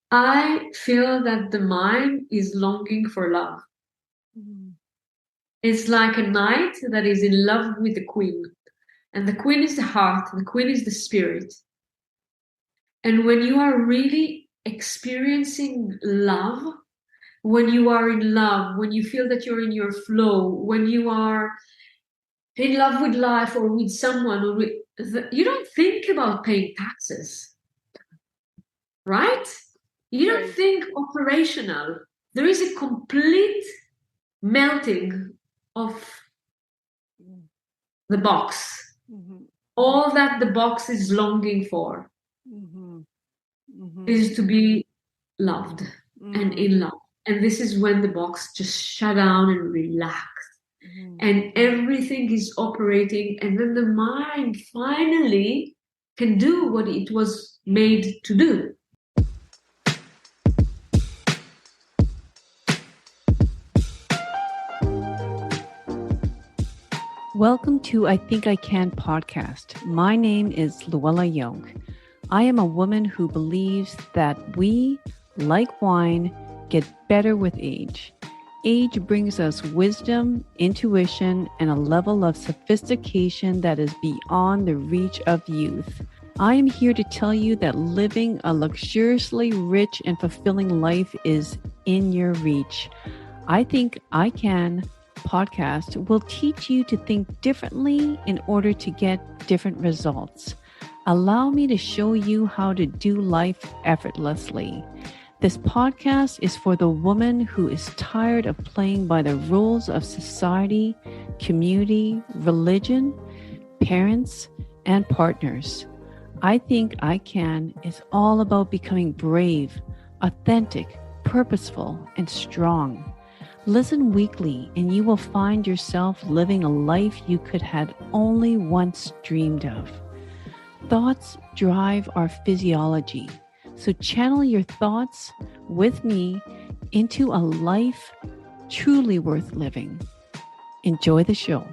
I feel that the mind is longing for love. Mm. It's like a knight that is in love with the queen. And the queen is the heart, the queen is the spirit. And when you are really experiencing love, when you are in love, when you feel that you're in your flow, when you are in love with life or with someone, you don't think about paying taxes, right? You don't Right. think operational. There is a complete melting of Mm. the box, Mhm. all that the box is longing for Mhm. Mhm. is to be loved and Mm. in love. And this is when the box just shut down and relax. Mhm. And everything is operating. And then the mind finally can do what it was made to do. Welcome to I Think I Can podcast. My name is Luella Young. I am a woman who believes that we, like wine, get better with age. Age brings us wisdom, intuition, and a level of sophistication that is beyond the reach of youth. I am here to tell you that living a luxuriously rich and fulfilling life is in your reach. I Think I Can podcast will teach you to think differently in order to get different results. Allow me to show you how to do life effortlessly. This podcast is for the woman who is tired of playing by the rules of society, community, religion, parents, and partners. I Think I Can is all about becoming brave, authentic, purposeful, and strong. Listen weekly, and you will find yourself living a life you could have only once dreamed of. Thoughts drive our physiology, so channel your thoughts with me into a life truly worth living. Enjoy the show.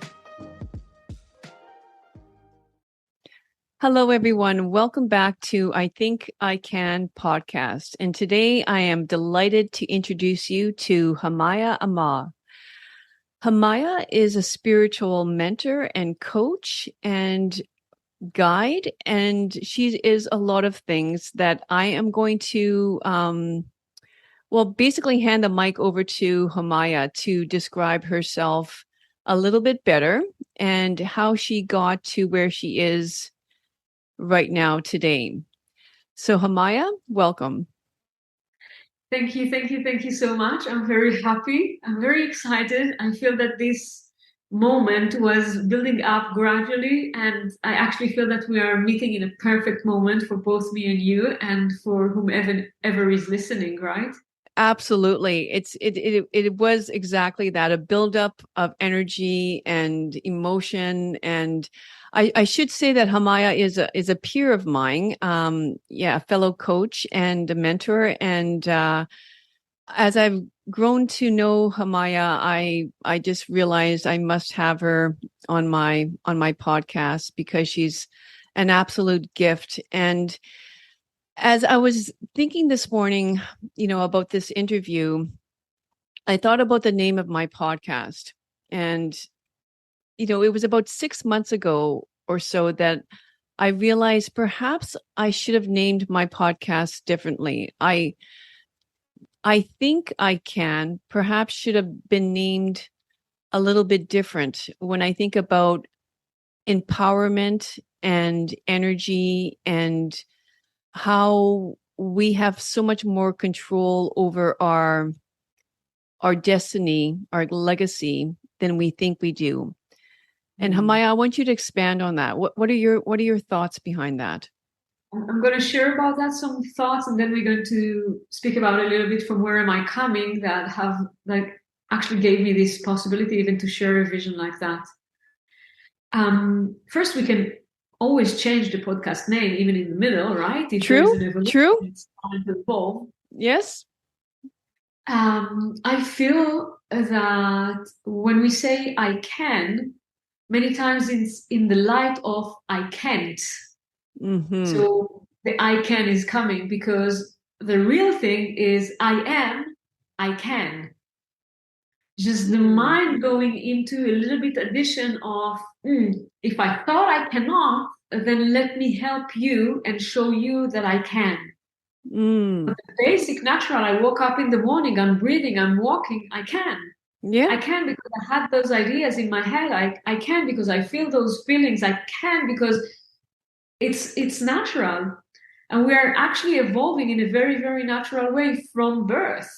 Hello, everyone. Welcome back to I Think I Can podcast. And today I am delighted to introduce you to Homaya Amar. Homaya is a spiritual mentor and coach and guide, and she is a lot of things that I am going to, basically hand the mic over to Homaya to describe herself a little bit better and how she got to where she is right now today. So, Homaya, welcome. Thank you, thank you, thank you so much. I'm very happy. I'm very excited. I feel that this moment was building up gradually, and I actually feel that we are meeting in a perfect moment for both me and you, and for whomever ever is listening, right? Absolutely. It was exactly that, a buildup of energy and emotion. And I should say that Hamaya is a peer of mine, a fellow coach and a mentor. And as I've grown to know Hamaya, I just realized I must have her on my podcast because she's an absolute gift. And as I was thinking this morning, about this interview, I thought about the name of my podcast. And, it was about 6 months ago or so that I realized perhaps I should have named my podcast differently. I think I can perhaps should have been named a little bit different when I think about empowerment and energy and how we have so much more control over our destiny, our legacy than we think we do. And Mm. Hamaya, I want you to expand on that. What are your thoughts behind that? I'm going to share about that some thoughts, and then we're going to speak about a little bit from where am I coming that have like actually gave me this possibility even to share a vision like that. First, we can always change the podcast name, even in the middle, right? If there is True? an evolution, True? it's time to evolve. Yes? I feel that when we say I can, many times it's in the light of I can't. Mm-hmm. So the I can is coming because the real thing is I am, I can. Just the Mm. mind going into a little bit addition of, if I thought I cannot, then let me help you and show you that I can. Mm. But the basic natural, I woke up in the morning, I'm breathing, I'm walking, I can. Yeah. I can because I had those ideas in my head. I can because I feel those feelings. I can because it's natural. And we are actually evolving in a very, very natural way from birth.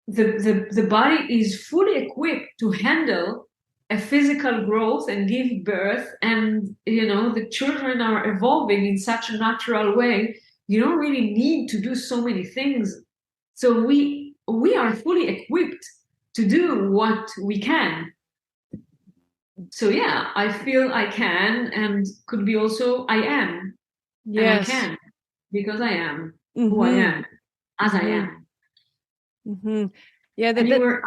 The body is fully equipped to handle a physical growth and give birth, and the children are evolving in such a natural way. You don't really need to do so many things, so we are fully equipped to do what we can. So yeah, I feel I can, and could be also I am, and I Yes. can because I am who I Mm-hmm. am as I Mm-hmm. am. Mm-hmm. Yeah, And you were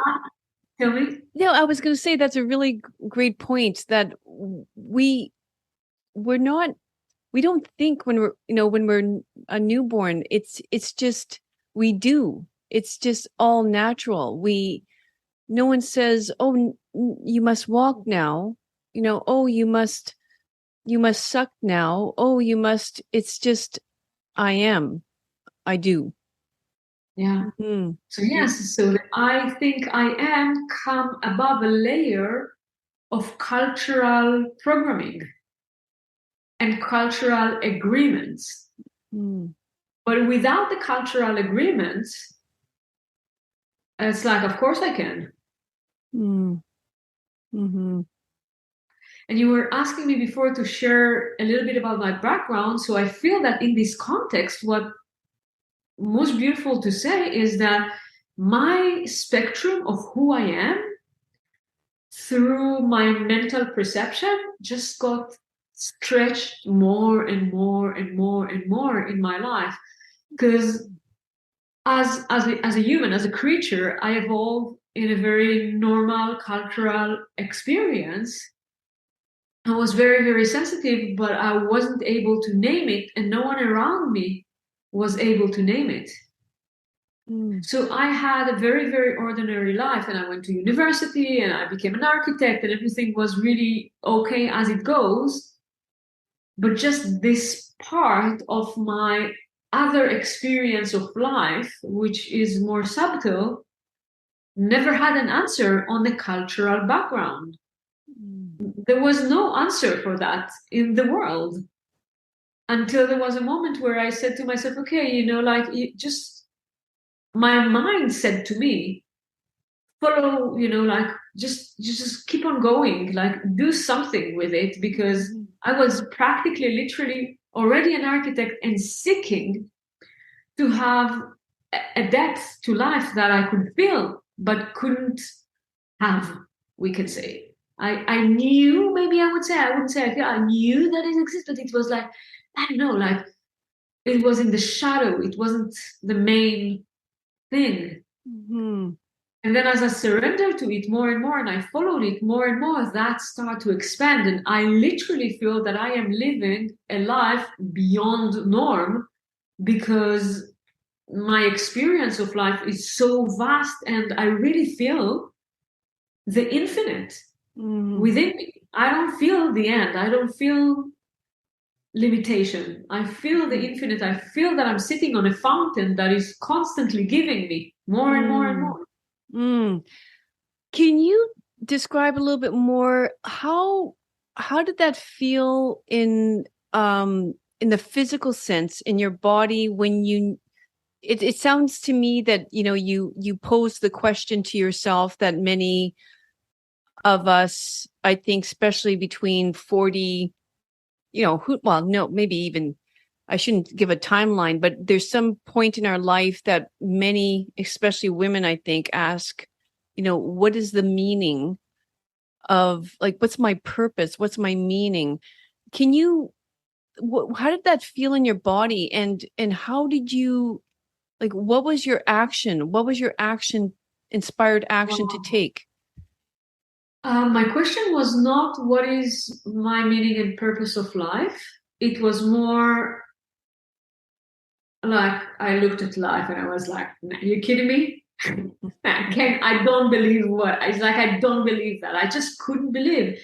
tell me. no, I was going to say that's a really great point that we we're not we don't think when we're a newborn, it's just we do. It's just all natural. No one says, "Oh, you must walk now." "Oh, you must suck now." "Oh, you must." It's just I am. I do. Yeah. Mm-hmm. So yes, so I think I am come above a layer of cultural programming and cultural agreements. Mm-hmm. But without the cultural agreements, it's like, of course I can. Mm-hmm. And you were asking me before to share a little bit about my background. So I feel that in this context, what most beautiful to say is that my spectrum of who I am through my mental perception just got stretched more and more and more and more in my life, because as a human, as a creature, I evolved in a very normal cultural experience. I was very, very sensitive, but I wasn't able to name it, and no one around me was able to name it. Mm-hmm. So I had a very, very ordinary life, and I went to university and I became an architect, and everything was really okay as it goes. But just this part of my other experience of life, which is more subtle, never had an answer on the cultural background. There was no answer for that in the world until there was a moment where I said to myself, okay, like just my mind said to me, follow, like just keep on going, like do something with it, because I was practically literally already an architect and seeking to have a depth to life that I could feel but couldn't have, we could say. I knew, maybe I would say, I wouldn't say I feel, I knew that it existed, but it was like, I don't know, like it was in the shadow, it wasn't the main thing. Mm-hmm. And then as I surrendered to it more and more and I followed it more and more, that started to expand. And I literally feel that I am living a life beyond norm, because my experience of life is so vast and I really feel the infinite within me. I don't feel the end. I don't feel limitation. I feel the infinite. I feel that I'm sitting on a fountain that is constantly giving me more and more and more. Mm. Can you describe a little bit more how did that feel in the physical sense in your body when it sounds to me that you posed the question to yourself that many of us, I think, especially between 40, well, no, maybe even I shouldn't give a timeline, but there's some point in our life that many, especially women, I think, ask, what is the meaning of, like, what's my purpose? What's my meaning? Can you, how did that feel in your body? And how did you, like, what was your action? What was your inspired action to Wow. take? My question was not what is my meaning and purpose of life. It was more like I looked at life and I was like, "Nah, you kidding me? I don't believe what it's like. I don't believe that. I just couldn't believe."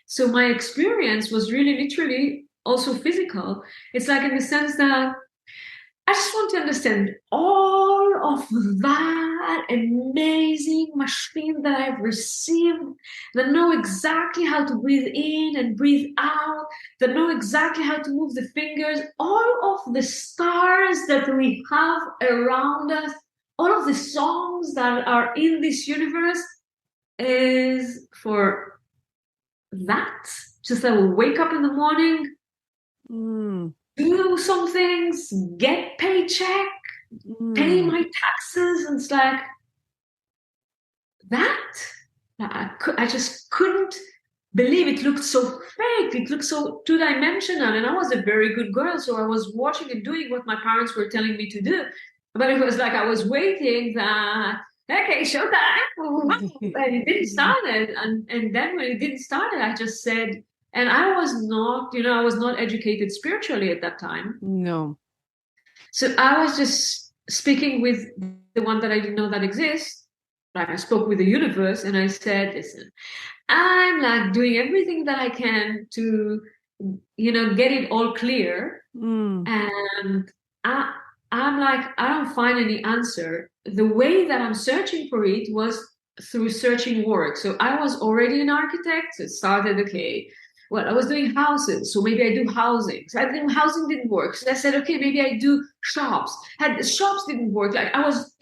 So my experience was really literally also physical. It's like in the sense that I just want to understand all of that amazing machine that I've received, that know exactly how to breathe in and breathe out, that know exactly how to move the fingers, all of the stars that we have around us, all of the songs that are in this universe is for that. Just I will wake up in the morning, do some things, get paycheck, pay my taxes, and it's like that. I just couldn't believe it. Looked so fake. It looked so two-dimensional, and I was a very good girl, so I was watching and doing what my parents were telling me to do. But it was like I was waiting that okay, showtime, and it didn't start it, and then when it didn't start it, I just said, and I was not, I was not educated spiritually at that time. No. So I was just speaking with the one that I didn't know that exists. Like I spoke with the universe and I said, listen, I'm like doing everything that I can to, get it all clear. And I'm like, I don't find any answer. The way that I'm searching for it was through searching work. So I was already an architect. So it started, okay, well, I was doing houses, so maybe I do housing. So I think housing didn't work. So I said, okay, maybe I do shops. Had shops didn't work. Like I was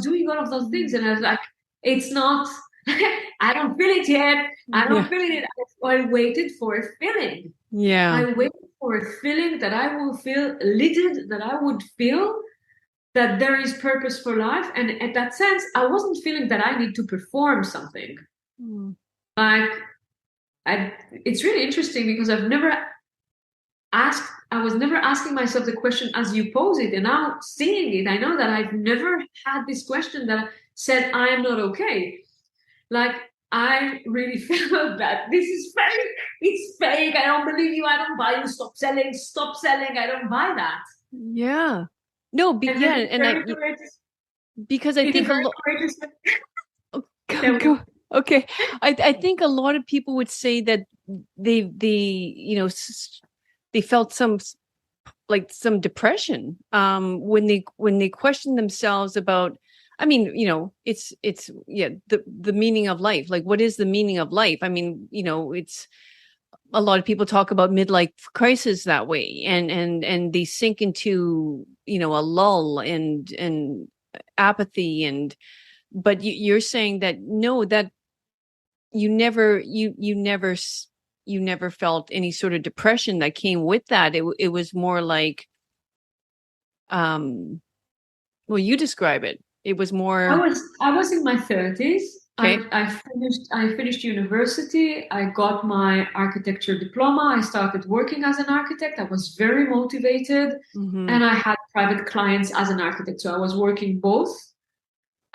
doing all of those things, and I was like, it's not. I don't feel it yet. I don't feel it. I waited for a feeling. Yeah. I waited for a feeling that I will feel elated, that I would feel that there is purpose for life. And at that sense, I wasn't feeling that I need to perform something. Like. It's really interesting because I was never asking myself the question as you pose it, and now seeing it, I know that I've never had this question that said, I am not okay. Like, I really felt that this is fake. It's fake. I don't believe you. I don't buy you. Stop selling. Stop selling. I don't buy that. Yeah. No, because I think okay. I think a lot of people would say that they felt some depression when they question themselves about, I mean, it's the meaning of life. Like, what is the meaning of life? I mean, it's a lot of people talk about midlife crisis that way, and they sink into a lull and apathy, but you're saying that no, that you never felt any sort of depression that came with that. It was more like, well, you describe it. It was more. I was in my 30s. Okay. I finished university. I got my architecture diploma. I started working as an architect. I was very motivated, and I had private clients as an architect. So I was working both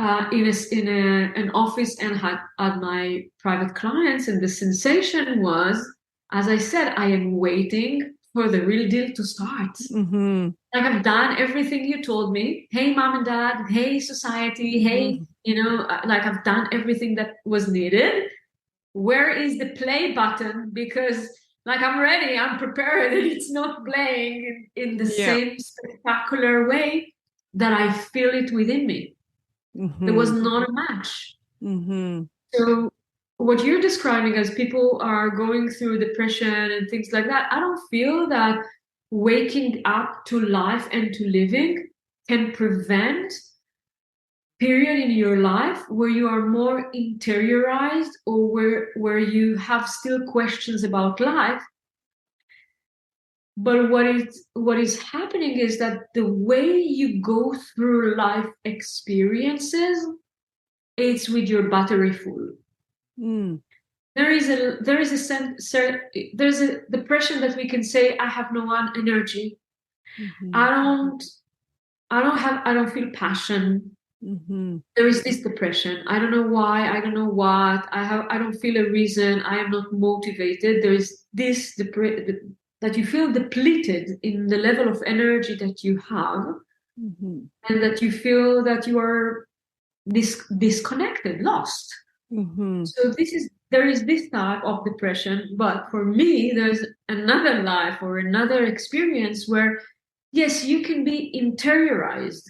in an office and had my private clients. And the sensation was, as I said, I am waiting for the real deal to start. Like I've done everything you told me. Hey, mom and dad. Hey, society. Hey, like I've done everything that was needed. Where is the play button? Because like I'm ready, I'm prepared, and it's not playing in the same spectacular way that I feel it within me. There was not a match. So what you're describing as people are going through depression and things like that, I don't feel that waking up to life and to living can prevent period in your life where you are more interiorized or where you have still questions about life. But what is happening is that the way you go through life experiences, it's with your battery full. There's a depression that we can say, I have no one energy. I don't feel passion. There is this depression. I don't know why. I don't know what. I don't feel a reason. I am not motivated. There is this that you feel depleted in the level of energy that you have. Mm-hmm. and that you feel that you are disconnected, lost. Mm-hmm. So there is this type of depression, but for me, there's another life or another experience where, yes, you can be interiorized.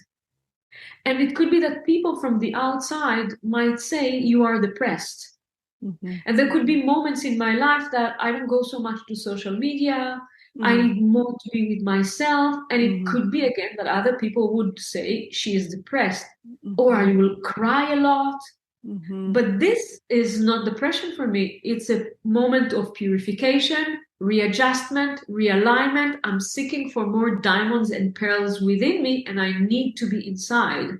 And it could be that people from the outside might say you are depressed. Mm-hmm. And there could be moments in my life that I don't go so much to social media. I Mm-hmm. need more to be with myself. And it Mm-hmm. could be again that other people would say she is depressed, or Mm-hmm. I will cry a lot. Mm-hmm. But this is not depression for me. It's a moment of purification, readjustment, realignment. I'm seeking for more diamonds and pearls within me, and I need to be inside.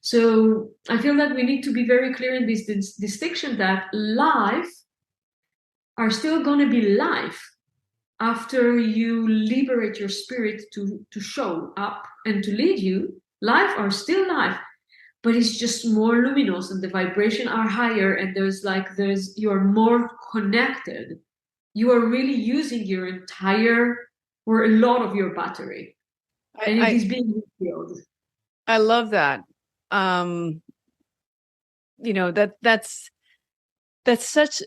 So I feel that we need to be very clear in this distinction that life are still going to be life after you liberate your spirit to show up and to lead you. Life are still life, but it's just more luminous and the vibration are higher, and there's you're more connected. You are really using your entire or a lot of your battery, I, and it I is being refilled. I love that. Um, that's such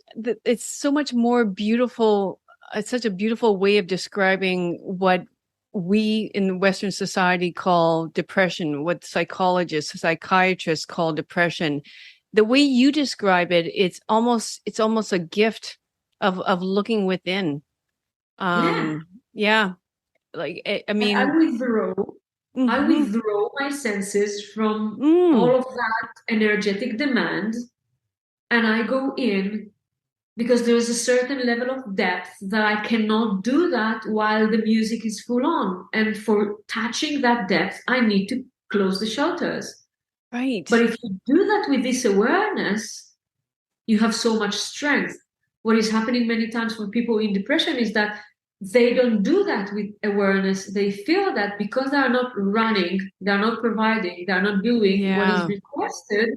it's so much more beautiful. It's such a beautiful way of describing what we in Western society call depression, what psychologists, psychiatrists call depression. The way you describe it, it's almost a gift of looking within. Yeah. Yeah, like I And I mean, withdraw. I mm-hmm, withdraw my senses from mm, all of that energetic demand, and I go in because there is a certain level of depth that I cannot do that while the music is full on. And for touching that depth, I need to close the shutters. But right. if you do that with this awareness, you have so much strength. What is happening many times for people in depression is that they don't do that with awareness. They feel that because they are not running, they are not providing, they are not doing what is Yeah. requested,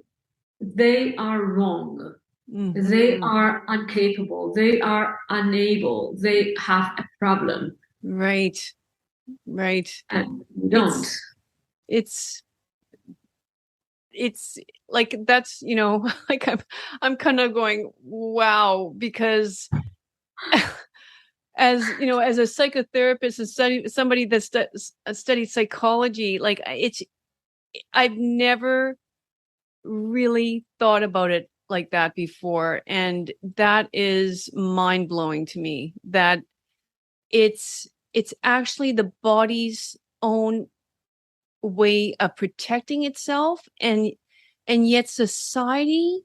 they are wrong. They Mm-hmm. are incapable. They are unable. They have a problem. Right. Right. And we don't. It's it's it's like that's like I'm kind of going wow because as a psychotherapist and somebody that studied psychology, like I've never really thought about it like that before, and that is mind blowing to me that it's actually the body's own way of protecting itself, and yet society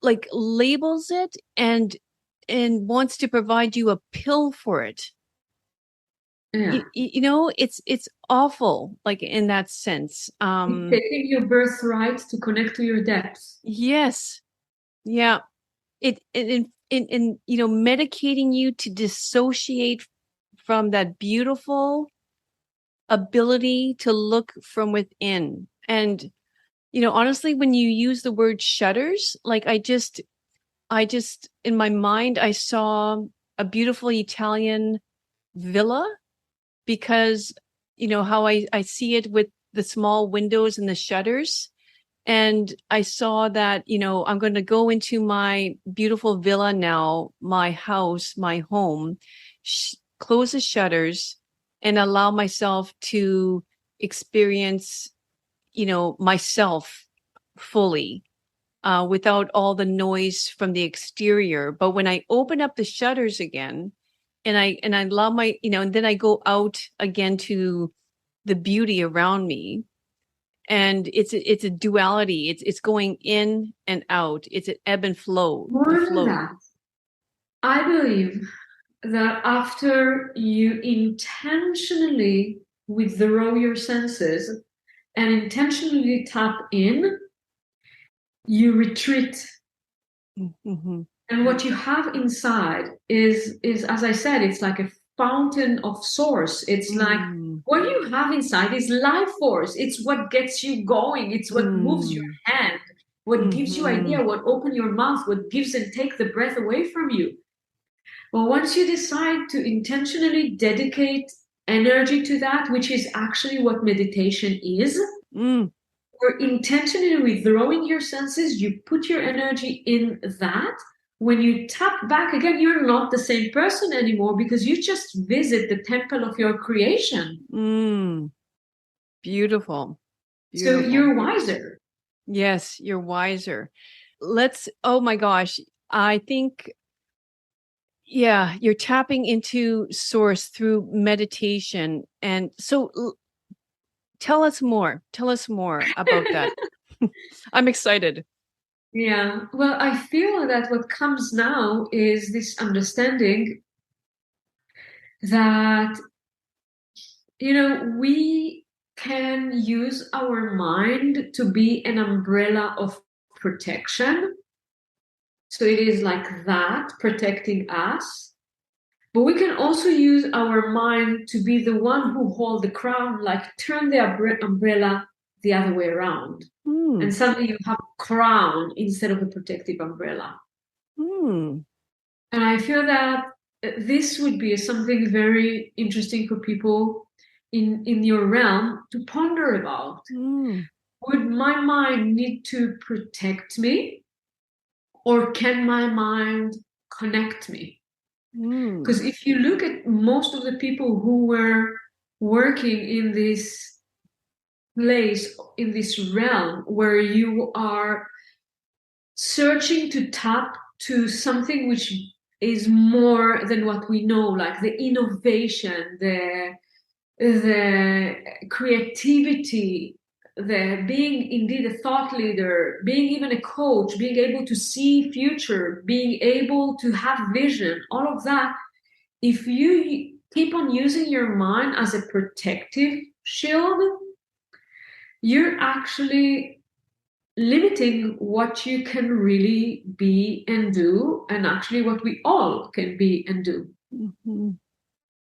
like labels it and wants to provide you a pill for it. Yeah. It's awful, like in that sense. It's taking your birthright to connect to your depths. Yes. Yeah. In medicating you to dissociate from that beautiful ability to look from within. And honestly, when you use the word shutters, like I just in my mind I saw a beautiful Italian villa, because how I see it with the small windows and the shutters. And I saw that, I'm going to go into my beautiful villa now, my house, my home, close the shutters and allow myself to experience, myself fully, without all the noise from the exterior. But when I open up the shutters again, and I allow and then I go out again to the beauty around me, and it's a duality. It's going in and out. It's an ebb and flow, the More than flow. that, I believe that after you intentionally withdraw your senses and intentionally tap in, you retreat. Mm-hmm. And what you have inside is as I said, it's like a fountain of source. It's like Mm, what you have inside is life force. It's what gets you going. It's what moves your mm, hand, what gives you mm-hmm. idea, what open your mouth, what gives and take the breath away from you. Well, once you decide to intentionally dedicate energy to that, which is actually what meditation is. You're intentionally withdrawing your senses, you put your energy in that. When you tap back again, you're not the same person anymore because you just visit the temple of your creation. Beautiful. So Beautiful. you're wiser. Yes, you're wiser. Oh my gosh. I think, yeah, you're tapping into source through meditation. And so tell us more. Tell us more about that. I'm excited. Yeah. Well, I feel that what comes now is this understanding that, we can use our mind to be an umbrella of protection. So it is like that, protecting us. But we can also use our mind to be the one who hold the crown, like turn the umbrella the other way around. And suddenly you have a crown instead of a protective umbrella. And I feel that this would be something very interesting for people in your realm to ponder about. Would my mind need to protect me, or can my mind connect me? Because if you look at most of the people who were working in this place, in this realm where you are searching to tap to something which is more than what we know, like the innovation, the creativity, the being indeed a thought leader, being even a coach, being able to see future, being able to have vision, all of that. If you keep on using your mind as a protective shield, you're actually limiting what you can really be and do, and actually what we all can be and do.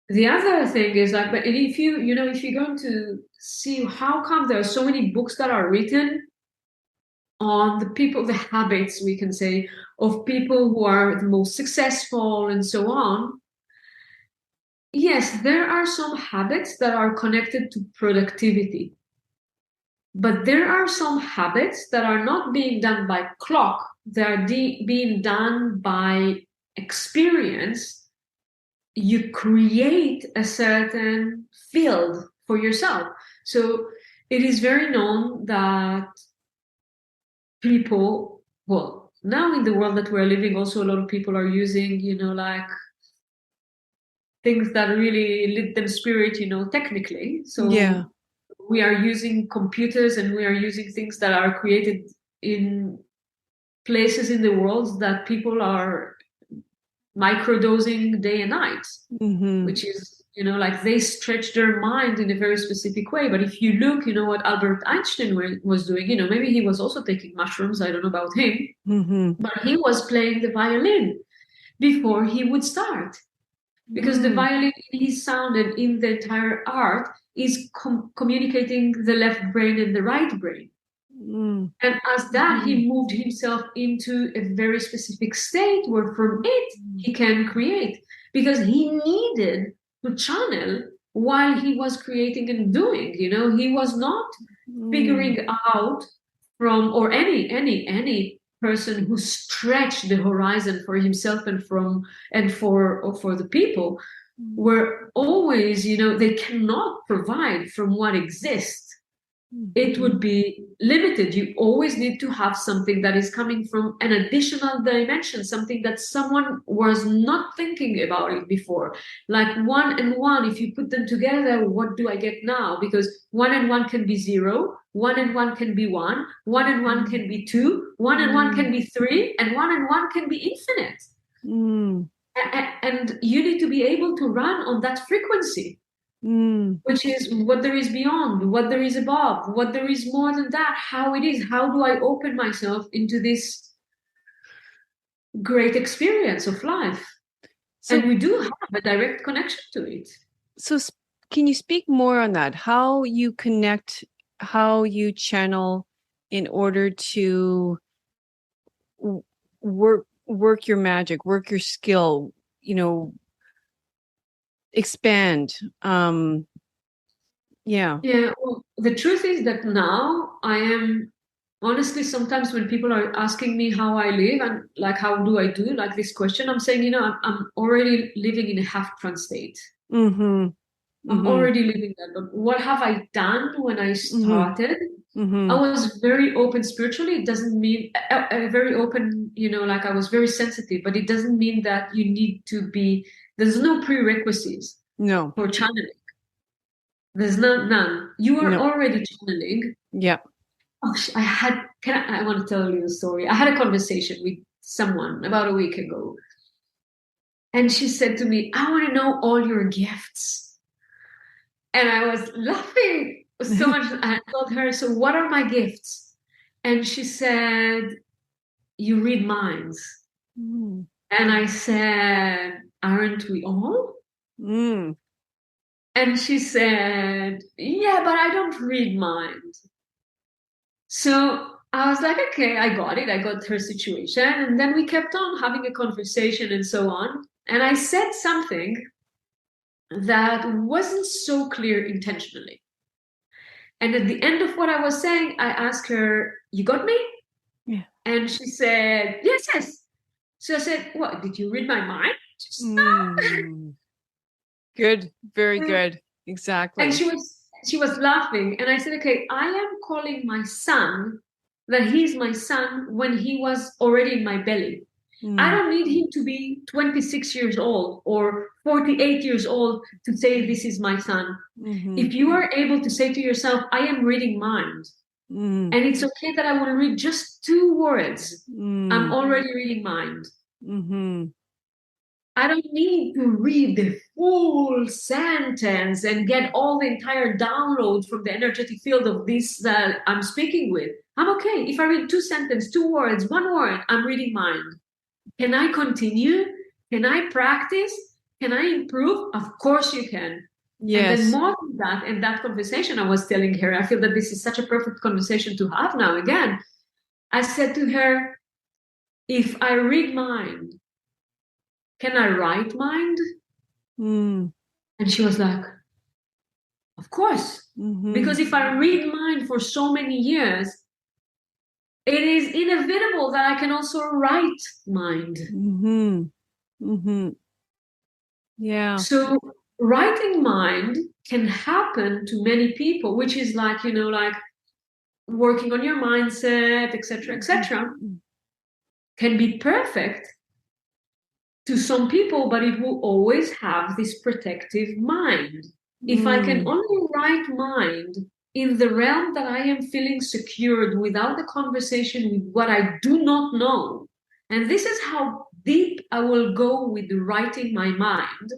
The other thing is like, but if if you're going to see how come there are so many books that are written on the people, the habits, we can say, of people who are the most successful and so on. Yes, there are some habits that are connected to productivity, but there are some habits that are not being done by clock. They're being done by experience. You create a certain field for yourself. So it is very known that people, well, now in the world that we're living, also a lot of people are using, like things that really lit them spirit, technically. So yeah. We are using computers and we are using things that are created in places in the world that people are microdosing day and night, which is, like they stretch their mind in a very specific way. But if you look, what Albert Einstein was doing, maybe he was also taking mushrooms. I don't know about him, but he was playing the violin before he would start. Because the violin in his sound and in the entire art is communicating the left brain and the right brain. And as that, he moved himself into a very specific state where from it he can create, because he needed to channel while he was creating and doing. He was not figuring out from, or any person who stretched the horizon for himself and for the people, were always, they cannot provide from what exists. It would be limited. You always need to have something that is coming from an additional dimension, something that someone was not thinking about it before. Like one and one, if you put them together, what do I get now? Because one and one can be zero, one and one can be one and one can be two, one and one can be three, and one can be infinite. And you need to be able to run on that frequency. Which is what there is beyond, what there is above, what there is more than that, how it is, how do I open myself into this great experience of life. And we do have a direct connection to it. So can you speak more on that? How you connect, how you channel in order to work your magic, work your skill, expand. Yeah. Yeah, well, the truth is that now I am honestly, sometimes when people are asking me how I live and like how do I do like this question, I'm saying, I'm already living in a half trance state. Mm-hmm. I'm Mm-hmm. already living that. But what have I done when I Mm-hmm. started? I Mm-hmm. was very open spiritually. It doesn't mean very open, like I was very sensitive, but it doesn't mean that you need to be, there's no prerequisites No. for channeling. There's none. You are No. already channeling. Yeah. Oh, I want to tell you a story. I had a conversation with someone about a week ago, and she said to me, I want to know all your gifts. And I was laughing so much. I told her, so what are my gifts? And she said, you read minds. Mm. And I said, aren't we all? Mm. And she said, yeah, but I don't read minds. So I was like, okay, I got it. I got her situation. And then we kept on having a conversation and so on. And I said something that wasn't so clear intentionally. And at the end of what I was saying, I asked her, you got me? Yeah. And she said, yes, yes. So I said, what, did you read my mind? Mm. Good. Very No. good. And Exactly. she was laughing. And I said, okay, I am calling my son that he's my son when he was already in my belly. I Mm. don't need him to be 26 years old or 48 years old to say this is my son. Mm-hmm. If you are able to say to yourself, I am reading minds, Mm. and it's okay that I will read just 2 words, I'm Mm. already reading mind. Mm-hmm. I don't need to read the full sentence and get all the entire download from the energetic field of this that I'm speaking with. I'm okay. If I read 2 sentences, 2 words, 1 word, I'm reading mind. Can I continue? Can I practice? Can I improve? Of course you can. And then Yes. more than that, in that conversation, I was telling her, I feel that this is such a perfect conversation to have now again. I said to her, if I read mind, can I write mind? Mm. And she was like, of course. Mm-hmm. Because if I read mind for so many years, it is inevitable that I can also write mind. Mm-hmm. Mm-hmm. Yeah. So writing mind can happen to many people, which is like, like working on your mindset, etc., can be perfect to some people, but it will always have this protective mind. If I can Mm. only write mind in the realm that I am feeling secured without the conversation with what I do not know, and this is how deep I will go with writing my mind.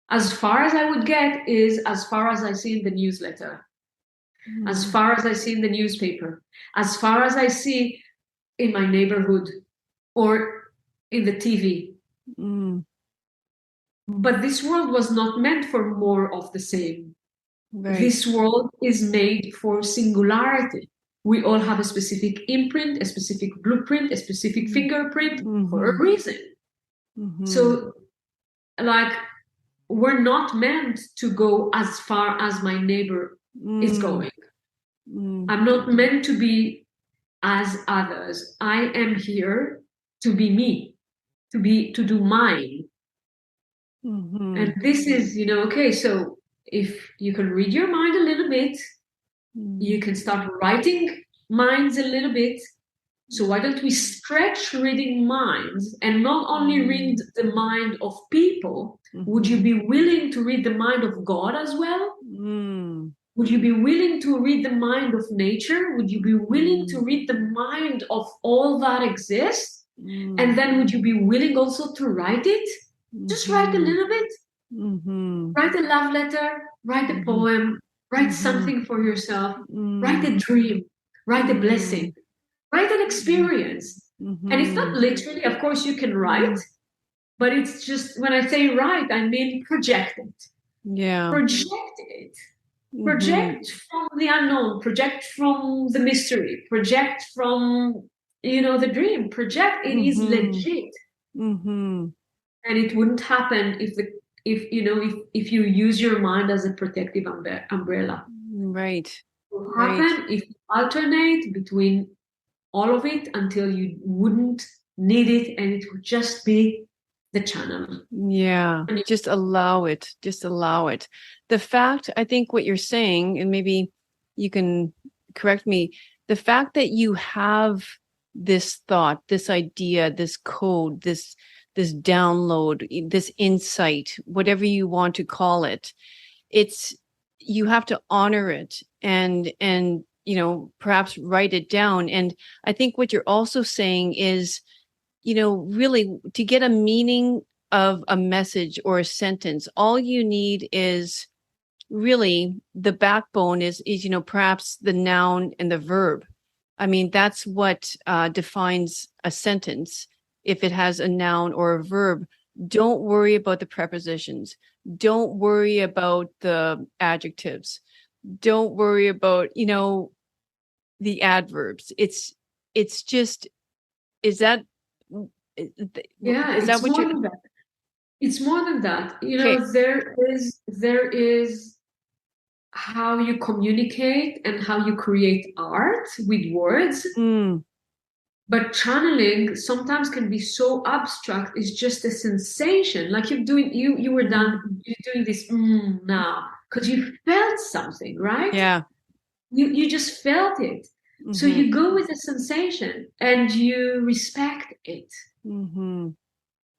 As far as I would get is as far as I see in the newsletter, as Mm. far as I see in the newspaper, as far as I see in my neighborhood or in the TV. Mm. But this world was not meant for more of the same. Right. This world is made for singularity. We all have a specific imprint, a specific blueprint, a specific fingerprint for Mm-hmm. a reason. Mm-hmm. So, like, we're not meant to go as far as my neighbor is Mm. going. Mm. I'm not meant to be as others. I am here to be me, to do mine. Mm-hmm. And this is, okay, so if you can read your mind a little bit, you Mm. can start writing minds a little bit. So why don't we stretch reading minds and not only read the mind of people? Would you Mm-hmm. be willing to read the mind of God as well? Mm. Would you be willing to read the mind of nature? Would you be willing to Mm. read the mind of all that exists? And Mm. then would you be willing also to write it? Just write a Mm-hmm. little bit. Mm-hmm. Write a love letter, write a Mm-hmm. poem, write Mm-hmm. something for yourself, write Mm. a dream, write a blessing, Mm. write an Mm. experience. And it's not Mm-hmm. literally, of course, you can write, Mm. but it's just when I say write, I mean project it. Yeah. Project it. Mm-hmm. Project from the unknown, project from the mystery, project from, the dream, project. It is Mm-hmm. legit. Mm-hmm. And it wouldn't happen if the if you use your mind as a protective umbrella. Right. It will Right. happen if you alternate between all of it until you wouldn't need it, and it would just be the channel. Yeah. And Just allow it. Just allow it. The fact, I think what you're saying, and maybe you can correct me, the fact that you have this thought, this idea, this code, this download, this insight, whatever you want to call it, it's you have to honor it and perhaps write it down. And I think what you're also saying is, really to get a meaning of a message or a sentence, all you need is really the backbone is perhaps the noun and the verb. I mean, that's what defines a sentence. If it has a noun or a verb, don't worry about the prepositions. Don't worry about the adjectives. Don't worry about, the adverbs. It's just, is that, yeah, is that it's what more you're, than that. It's more than that. okay. There is how you communicate and how you create art with words. Mm, But channeling sometimes can be so abstract. It's just a sensation. Like you were mhm. done. You're doing this now because you felt something, right? Yeah. You just felt it. So Mm-hmm. you go with the sensation and you respect it, Mm-hmm.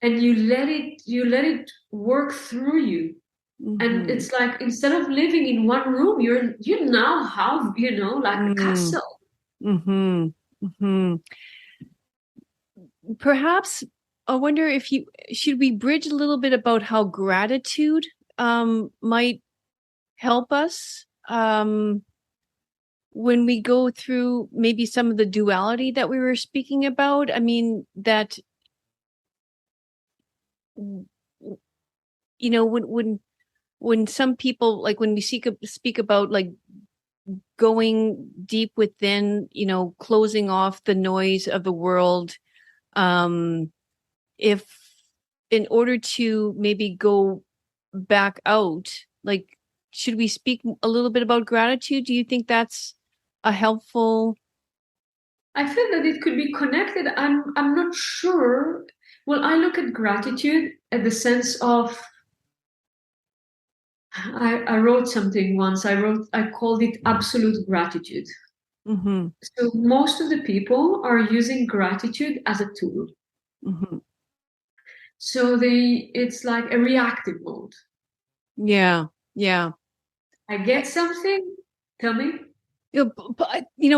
and you let it work through you. And Mm-hmm. it's like instead of living in one room, you now have like a Mm-hmm. castle. Mm-hmm. Mm-hmm. Perhaps I wonder if you should we bridge a little bit about how gratitude might help us when we go through maybe some of the duality that we were speaking about. I mean that when some people, like when we speak about like going deep within, closing off the noise of the world, um if in order to maybe go back out, like, should we speak a little bit about gratitude? Do you think that's a helpful? I feel that it could be connected. I'm not sure. Well, I look at gratitude at the sense of I wrote something once. I called it absolute gratitude. Mm-hmm. So most of the people are using gratitude as a tool. Mm-hmm. So it's like a reactive mode. Yeah. Yeah. I get something, tell me.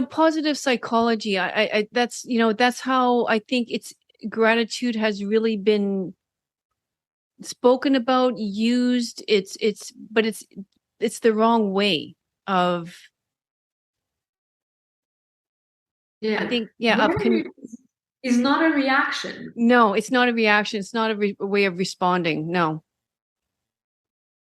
Positive psychology. That's how I think it's gratitude has really been spoken about, used. But it's the wrong way of, I Yeah. think, yeah, Gratitude is not a reaction. no, it's not a reaction. It's not a way of responding. No.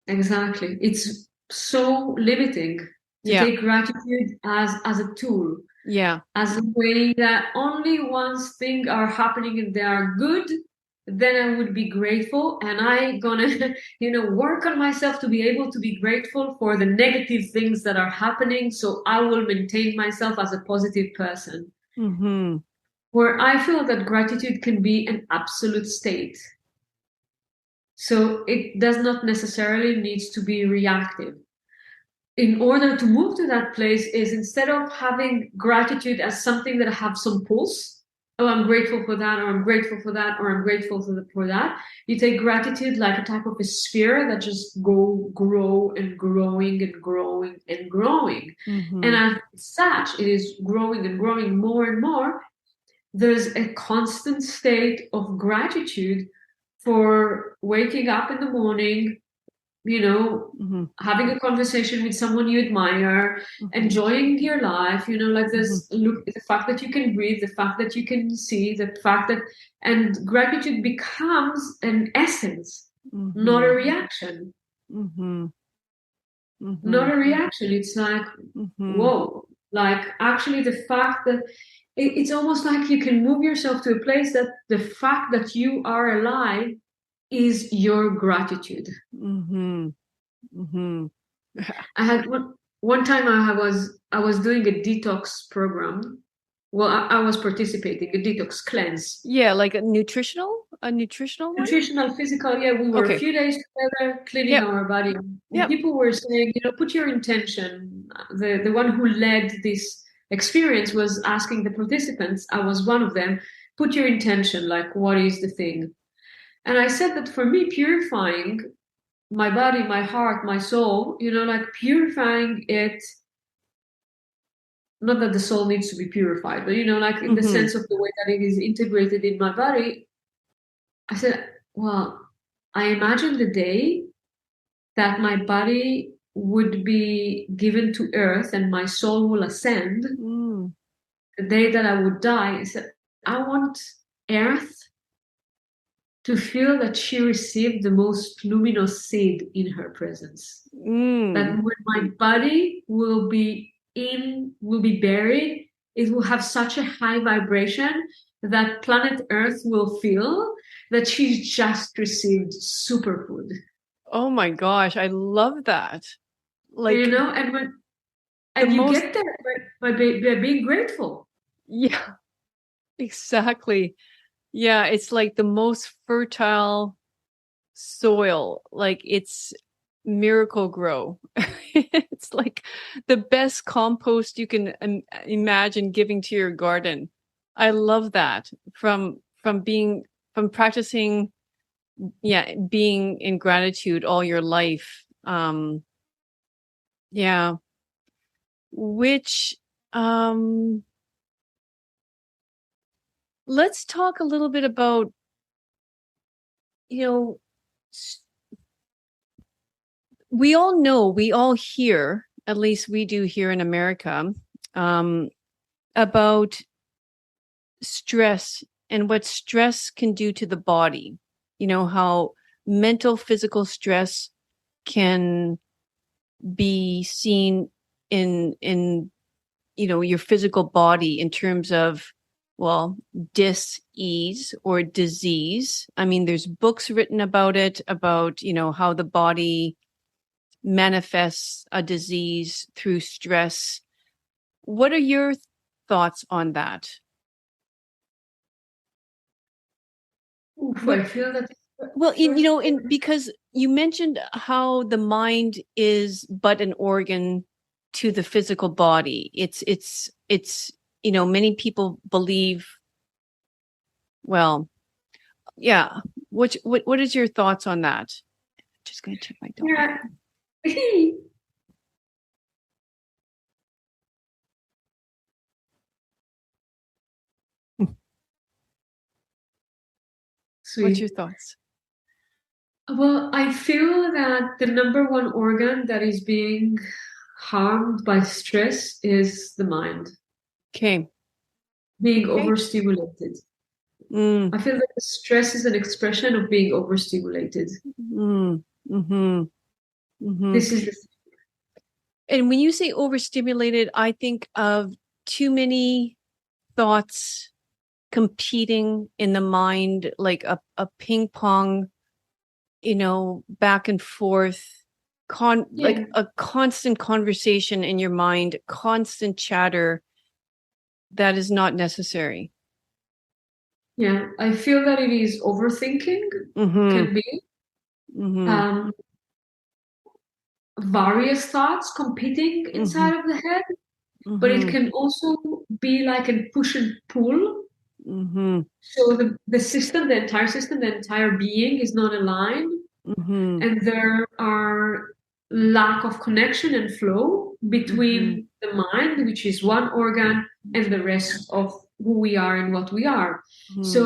Exactly. It's so limiting to Yeah. take gratitude as a tool, Yeah. as a way that only once things are happening and they are good, then I would be grateful, and I gonna work on myself to be able to be grateful for the negative things that are happening, so I will maintain myself as a positive person. Mm-hmm. Where I feel that gratitude can be an absolute state. So it does not necessarily needs to be reactive. In order to move to that place is, instead of having gratitude as something that have some pulse, oh, I'm grateful for that, or I'm grateful for that, or I'm grateful for that, you take gratitude like a type of a sphere that just grow and growing and growing and growing. And Mm-hmm. as such, it is growing and growing more and more. There's a constant state of gratitude for waking up in the morning, you know, Mm-hmm. having a conversation with someone you admire, Mm-hmm. enjoying your life, like Mm-hmm. this look, the fact that you can breathe, the fact that you can see, the fact that, and gratitude becomes an essence, not a Mm-hmm. reaction. Mm-hmm. Mm-hmm. Not a reaction. It's like, Mm-hmm. whoa, like actually the fact that it's almost like you can move yourself to a place that the fact that you are alive is your gratitude. Mm-hmm. Mm-hmm. I had one time I was doing a detox program. Well, I was participating a detox cleanse. Yeah, like a nutritional one? Nutritional, physical, yeah, we were a Okay. few days together cleaning Yep. our body. And Yep. people were saying, put your intention. The one who led this experience was asking the participants, I was one of them, put your intention, like what is the thing? And I said that for me, purifying my body, my heart, my soul, like purifying it, not that the soul needs to be purified, but like in the Mm-hmm. sense of the way that it is integrated in my body. I said, well, I imagine the day that my body would be given to earth and my soul will ascend, Mm. the day that I would die. I said, I want earth to feel that she received the most luminous seed in her presence. That Mm. when my body will be buried, it will have such a high vibration that planet Earth will feel that she's just received superfood. Oh my gosh, I love that. Like the And you most, get there by being grateful. yeah, exactly. Yeah, it's like the most fertile soil. Like it's miracle grow. It's like the best compost you can imagine giving to your garden. I love that from practicing, yeah, being in gratitude all your life. Yeah, which um let's talk a little bit about, you know, we all know, we all hear, at least we do here in America, um, about stress and what stress can do to the body. You know, how mental, physical stress can be seen in your physical body in terms of, well, dis-ease or disease. I mean, there's books written about it, about, how the body manifests a disease through stress. What are your thoughts on that? Oof, What I feel that Well, first. because you mentioned how the mind is but an organ to the physical body. It's many people believe, well, yeah. What is your thoughts on that? Just gonna check my dog. Yeah. What's your Sweet. thoughts? Well, I feel that the number one organ that is being harmed by stress is the mind, Okay. being Okay. overstimulated. Mm, I feel that the stress is an expression of being overstimulated. mm, mm-hmm, mm-hmm. This is the And when you say overstimulated, I think of too many thoughts competing in the mind, like a ping pong, back and forth, like yeah, a constant conversation in your mind, constant chatter that is not necessary. yeah. I feel that it is overthinking, Mm-hmm. can be Mm-hmm. um, various thoughts competing Mm-hmm. inside of the head, but it Mm-hmm. can also be like a push and pull. Mm-hmm. So the system, the entire system, the entire being is not aligned, Mm-hmm. and there are lack of connection and flow Mm-hmm. between the mind, which is one organ, and the rest of who we are and what we are. Mm-hmm. So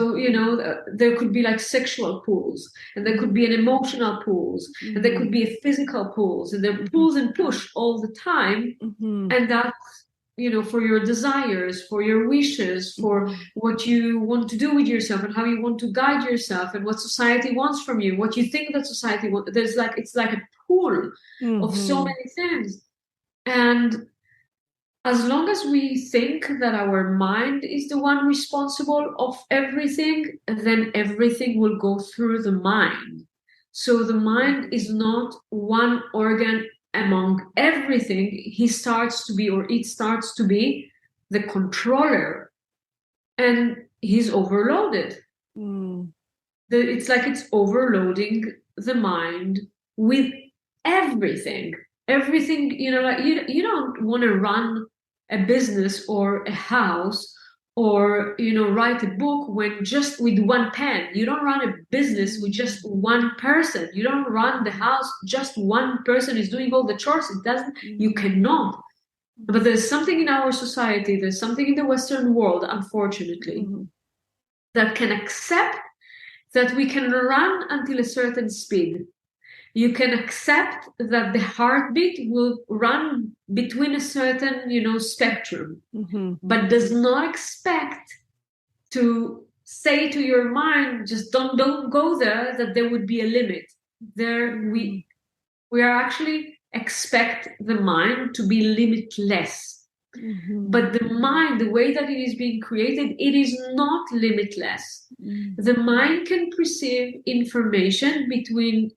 there could be like sexual pulls, and there could be an emotional pulls, and there could be a physical pulls, and there are pulls and push all the time, Mm-hmm. and that's for your desires, for your wishes, for Mm-hmm. what you want to do with yourself and how you want to guide yourself and what society wants from you, what you think that society wants. It's like a pool of so Mm-hmm. many things. And as long as we think that our mind is the one responsible of everything, then everything will go through the mind. So the mind is not one organ among everything. He starts to be, or it starts to be, the controller, and he's overloaded. It's like it's overloading the mind with everything. Everything, like you don't want to run a business or a house or write a book when just with one pen. You don't run a business with just one person. You don't run the house, just one person is doing all the chores. It doesn't, you cannot. But there's something in our society, there's something in the Western world, unfortunately, that can accept that we can run until a certain speed. You can accept that the heartbeat will run between a certain, spectrum, but does not expect to say to your mind, just don't go there, that there would be a limit. We are actually expect the mind to be limitless. But the mind, the way that it is being created, it is not limitless. The mind can perceive information between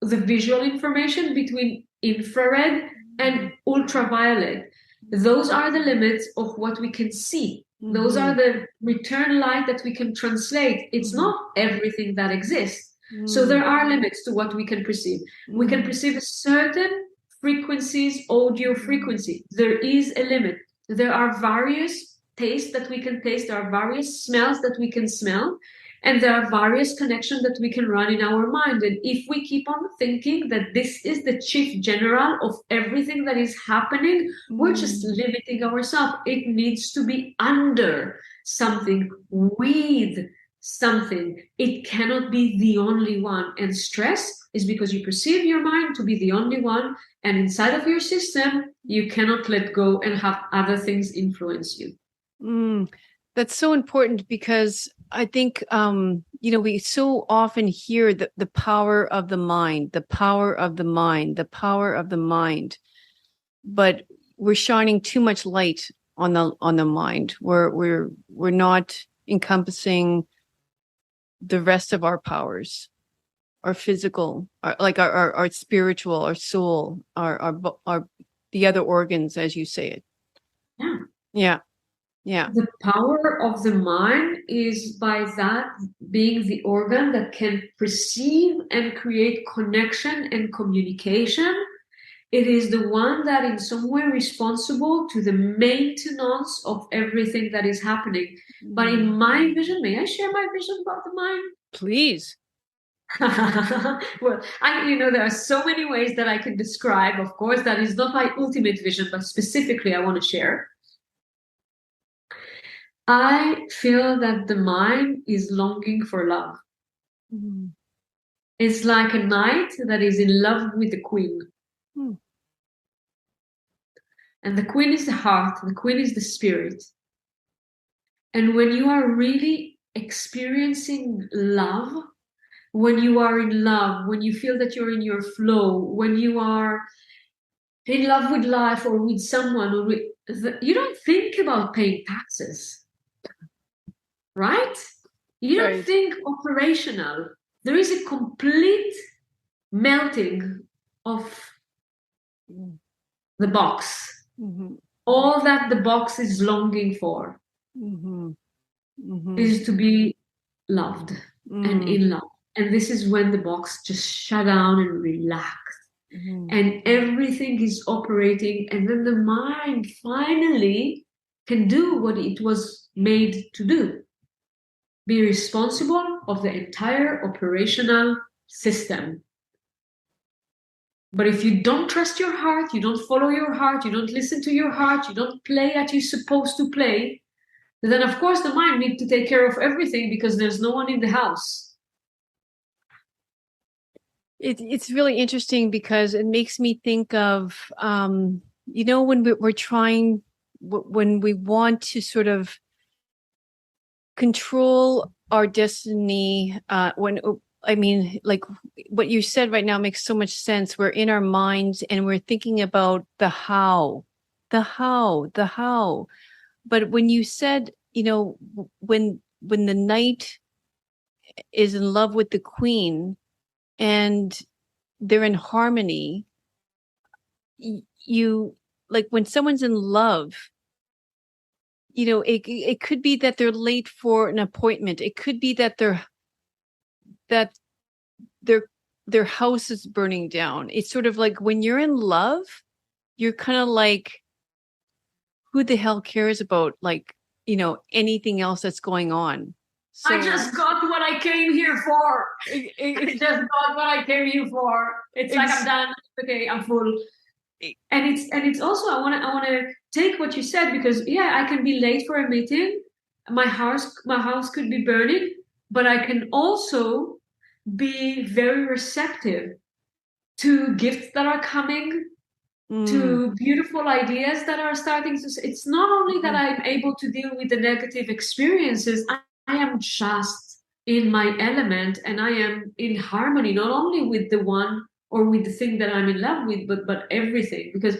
the visual information between infrared and ultraviolet. Those are the limits of what we can see. Those are the return light that we can translate. It's not everything that exists. So there are limits to what we can perceive. We can perceive certain frequencies, audio frequency. There is a limit. There are various tastes that we can taste. There are various smells that we can smell. And there are various connections that we can run in our mind. And if we keep on thinking that this is the chief general of everything that is happening, we're just limiting ourselves. It needs to be under something, with something. It cannot be the only one. And stress is because you perceive your mind to be the only one. And inside of your system, you cannot let go and have other things influence you. That's so important, because I think, we so often hear the power of the mind, the power of the mind, the power of the mind, but we're shining too much light on the mind. We're not encompassing the rest of our powers, our physical, our spiritual, our soul, our the other organs, as you say it. Yeah. The power of the mind is by that being the organ that can perceive and create connection and communication. It is the one that in some way responsible to the maintenance of everything that is happening. But in my vision, may I share my vision about the mind? Please. Well, there are so many ways that I can describe. Of course, that is not my ultimate vision, but specifically I want to share. I feel that the mind is longing for love. It's like a knight that is in love with the queen. And the queen is the heart, the queen is the spirit. And when you are really experiencing love, when you are in love, when you feel that you're in your flow, when you are in love with life or with someone, you don't think about paying taxes. Right? You don't think operational. There is a complete melting of the box. All that the box is longing for is to be loved and in love. And this is when the box just shut down and relax. And everything is operating. And then the mind finally can do what it was made to do. Be responsible of the entire operational system. But if you don't trust your heart, you don't follow your heart, you don't listen to your heart, you don't play as you're supposed to play, then of course the mind needs to take care of everything because there's no one in the house. It's really interesting because it makes me think of, when we're trying, when we want to sort of control our destiny, like what you said right now makes so much sense. We're in our minds and we're thinking about the how, the how. But when you said, when the knight is in love with the queen and they're in harmony, you like when someone's in love, it could be that they're late for an appointment. It could be that that their their house is burning down. It's sort of like when you're in love, you're kind of like, who the hell cares about anything else that's going on? So I just got what I came here for. I just got what I came here for. It's like I'm done. Okay, I'm full. And it's also I wanna take what you said, because I can be late for a meeting. My house could be burning, but I can also be very receptive to gifts that are coming, to beautiful ideas that are starting to. It's not only that I'm able to deal with the negative experiences. I am just in my element, and I am in harmony, not only with the one or with the thing that I'm in love with, but everything. Because,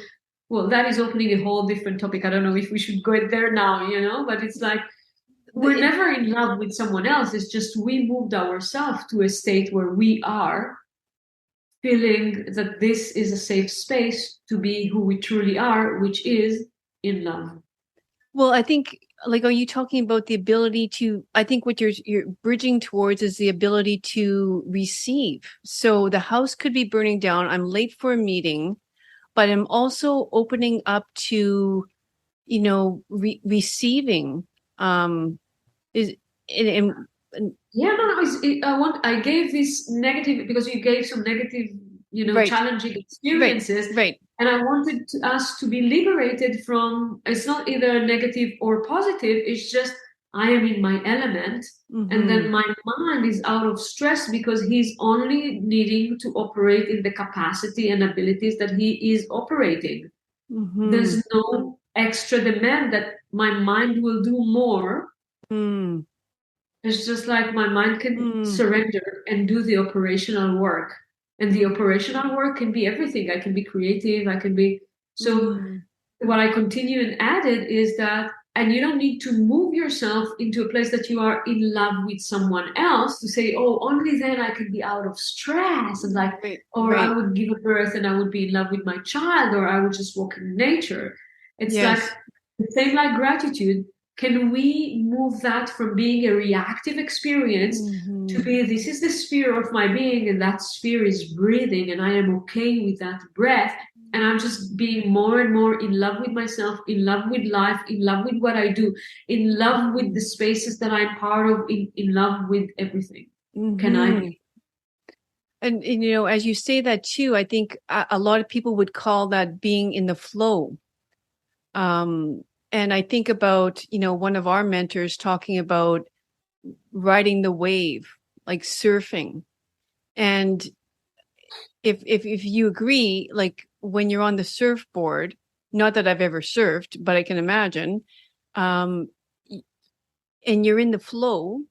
well, that is opening a whole different topic. I don't know if we should go there now, but it's like we're never in love with someone else. It's just we moved ourselves to a state where we are feeling that this is a safe space to be who we truly are, which is in love. Well, I think, are you talking about the ability to, I think what you're bridging towards is the ability to receive. So the house could be burning down. I'm late for a meeting, but I'm also opening up to, receiving, is, and I gave this negative because you gave some negative, right, challenging experiences. Right. And I wanted us to be liberated from, it's not either negative or positive. It's just, I am in my element. And then my mind is out of stress because he's only needing to operate in the capacity and abilities that he is operating. There's no extra demand that my mind will do more. It's just like my mind can surrender and do the operational work. And the operational work can be everything. I can be creative. I can be. So what I continue and added is that, and you don't need to move yourself into a place that you are in love with someone else to say, oh, only then I can be out of stress. And like, I would give a birth and I would be in love with my child, or I would just walk in nature. It's like the same like gratitude. Can we move that from being a reactive experience to be, this is the sphere of my being, and that sphere is breathing, and I am okay with that breath, and I'm just being more and more in love with myself, in love with life, in love with what I do, in love with the spaces that I'm part of, in love with everything. Can I be? And, as you say that too, I think a lot of people would call that being in the flow. And I think about, one of our mentors talking about riding the wave, like surfing. And if you agree, like when you're on the surfboard, not that I've ever surfed, but I can imagine, and you're in the flow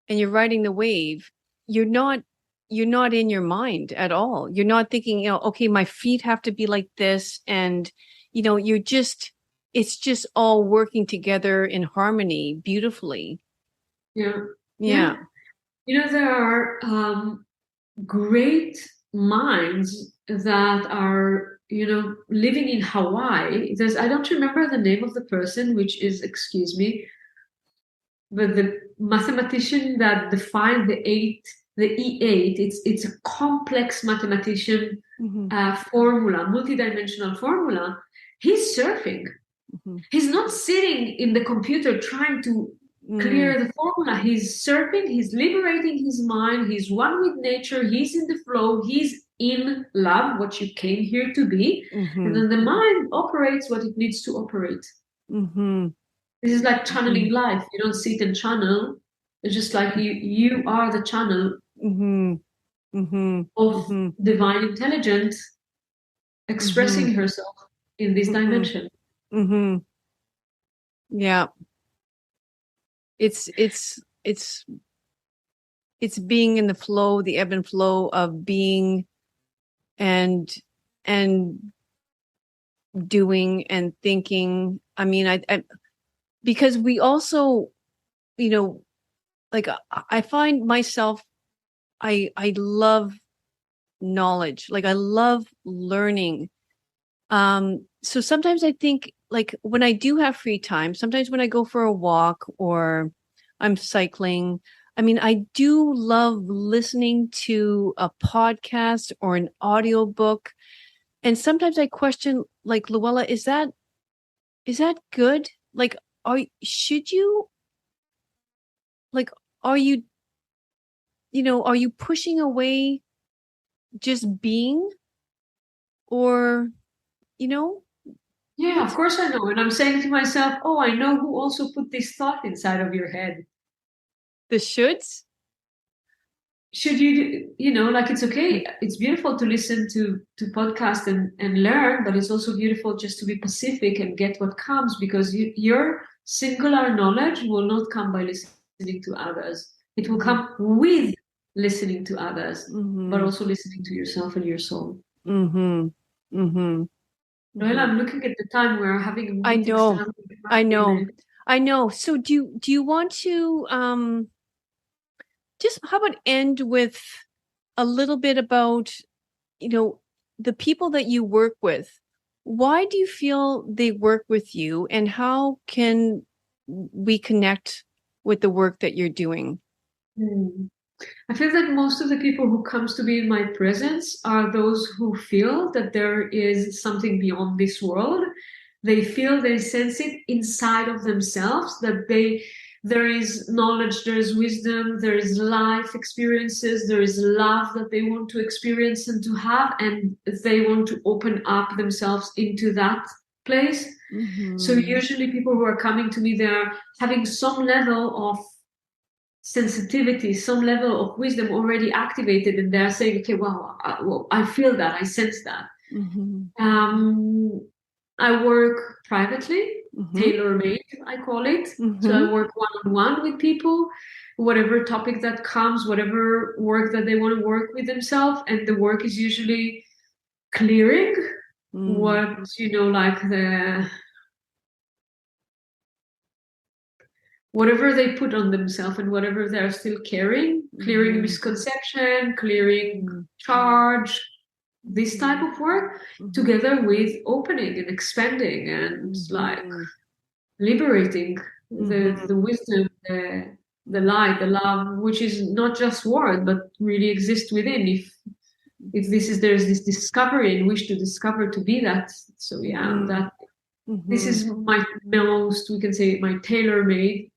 and you're riding the wave, you're not in your mind at all. You're not thinking, okay, my feet have to be like this. And, it's just all working together in harmony beautifully. Yeah. There are great minds that are, living in Hawaii. I don't remember the name of the person, which is, excuse me, but the mathematician that defined the E8, it's a complex mathematician formula, multidimensional formula. He's surfing. He's not sitting in the computer trying to clear the formula. He's surfing, he's liberating his mind, he's one with nature, he's in the flow, he's in love, what you came here to be. And then the mind operates what it needs to operate. This is like channeling life. You don't sit and channel. It's just like you are the channel of divine intelligence expressing herself in this dimension. Yeah. It's being in the flow, the ebb and flow of being, and doing and thinking. I mean, I because we also, you know, like I find myself, I love knowledge. Like I love learning. So sometimes I think like when I do have free time, sometimes when I go for a walk or I'm cycling, I mean, I do love listening to a podcast or an audiobook. And sometimes I question, like, Luella, is that good? Like, should you, like, are you, are you pushing away just being, or, you know, Yeah, of what's course I know. And I'm saying to myself, oh, I know who also put this thought inside of your head. the shoulds? Should like it's okay. It's beautiful to listen to podcast and learn, but it's also beautiful just to be pacific and get what comes, because your singular knowledge will not come by listening to others. It will come with listening to others, but Mm-hmm. also listening to yourself and your soul. Mm-hmm. Mm-hmm. Well, Mm-hmm. I'm looking at the time. We're having a I meeting know. starting in I 5 know. minutes. I know. So do you want to just how about end with a little bit about, you know, the people that you work with? Why do you feel they work with you, and how can we connect with the work that you're doing? Hmm. I feel that most of the people who comes to be in my presence are those who feel that there is something beyond this world. They feel, they sense it inside of themselves, that there is knowledge, there is wisdom, there is life experiences, there is love that they want to experience and to have, and they want to open up themselves into that place. So Mm-hmm. usually people who are coming to me, they're having some level of sensitivity, some level of wisdom already activated, and they're saying, okay, well, I feel that, I sense that. Mm-hmm. Um, I work privately, Mm-hmm. tailor-made, I call it. So Mm-hmm. I work one-on-one with people, whatever topic that comes, whatever work that they want to work with themselves, and the work is usually clearing Mm-hmm. what, like the whatever they put on themselves and whatever they're still carrying, clearing Mm-hmm. misconception, clearing Mm-hmm. charge, this type of work, together with opening and expanding and like Mm-hmm. liberating Mm-hmm. the wisdom, the light, the love, which is not just word, but really exists within. If there's this discovery and wish to discover to be that. So yeah, Mm-hmm. that this Mm-hmm. is my most, we can say, my tailor-made.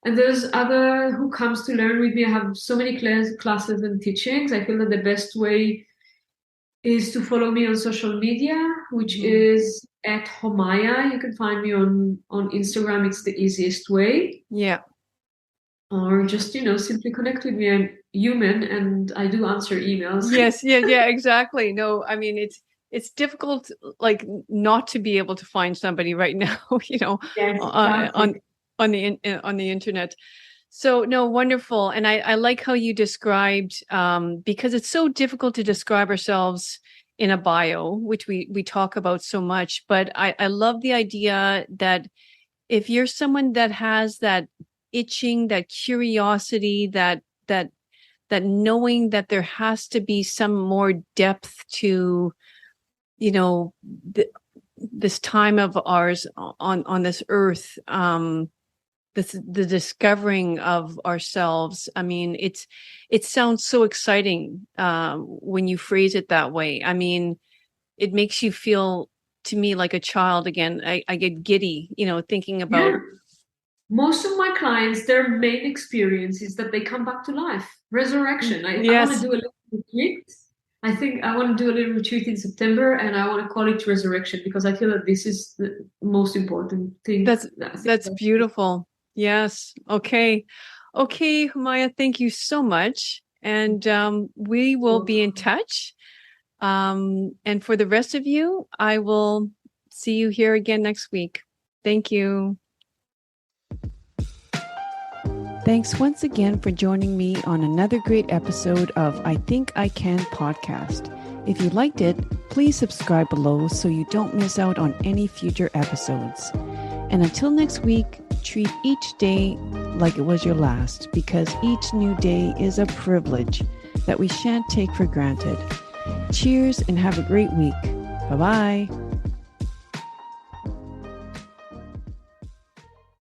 And there's other who comes to learn with me. I have so many classes and teachings. I feel that the best way is to follow me on social media, which Mm-hmm. is at Homaya. You can find me on Instagram. It's the easiest way. Yeah. Or just, simply connect with me. I'm human and I do answer emails. Yes, yeah, yeah, exactly. No, I mean it's difficult, like, not to be able to find somebody right now, Yes, uh, exactly. on the internet. So no, wonderful. And I like how you described, because it's so difficult to describe ourselves in a bio, which we talk about so much. But I love the idea that if you're someone that has that itching, that curiosity, that knowing that there has to be some more depth to, you know, this time of ours on this earth, the discovering of ourselves. I mean, it sounds so exciting when you phrase it that way. I mean, it makes you feel, to me, like a child again. I get giddy, thinking about. Yeah. Most of my clients, their main experience is that they come back to life, resurrection. I want to Yes, do a little retreat. I think I want to do a little retreat in September, and I want to call it resurrection because I feel that this is the most important thing. that's that's beautiful. Yes. Okay. Okay, Humaya, thank you so much. And we will be in touch. And for the rest of you, I will see you here again next week. Thank you. Thanks once again for joining me on another great episode of I Think I Can podcast. If you liked it, Please subscribe below so you don't miss out on any future episodes. And until next week, treat each day like it was your last, because each new day is a privilege that we shan't take for granted. Cheers and have a great week. Bye-bye.